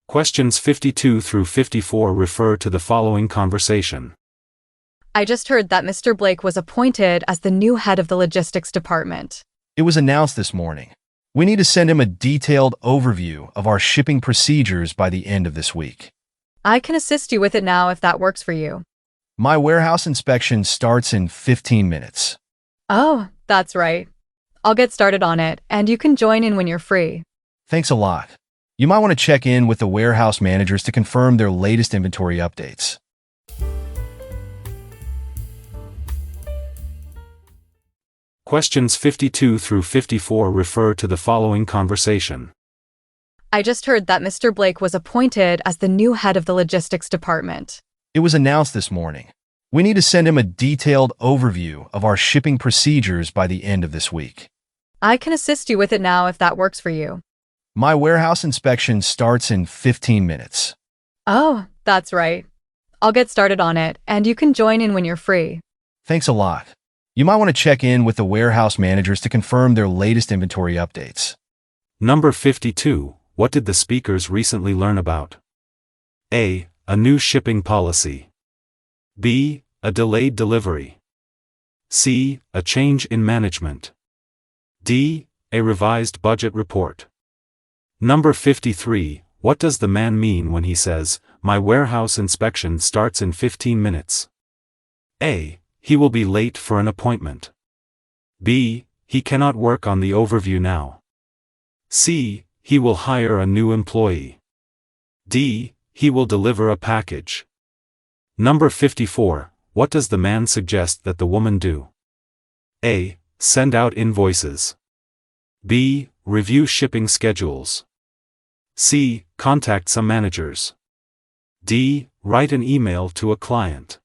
Questions 52 through 54 refer to the following conversation. I just heard that Mr. Blake was appointed as the new head of the logistics department. It was announced this morning. We need to send him a detailed overview of our shipping procedures by the end of this week. I can assist you with it now if that works for you. My warehouse inspection starts in 15 minutes. Oh, that's right. I'll get started on it, and you can join in when you're free. Thanks a lot. You might want to check in with the warehouse managers to confirm their latest inventory updates. Questions 52 through 54 refer to the following conversation. I just heard that Mr. Blake was appointed as the new head of the logistics department. It was announced this morning. We need to send him a detailed overview of our shipping procedures by the end of this week. I can assist you with it now if that works for you. My warehouse inspection starts in 15 minutes. Oh, that's right. I'll get started on it, and you can join in when you're free. Thanks a lot. You might want to check in with the warehouse managers to confirm their latest inventory updates. Number 52. What did the speakers recently learn about? A. A new shipping policy. B. A delayed delivery. C. A change in management. D. A revised budget report. Number 53. What does the man mean when he says, "My warehouse inspection starts in 15 minutes"? A. He will be late for an appointment. B. He cannot work on the overview now. C. He will hire a new employee. D. He will deliver a package. Number 54. What does the man suggest that the woman do? A. Send out invoices. B. Review shipping schedules. C. Contact some managers. D. Write an email to a client.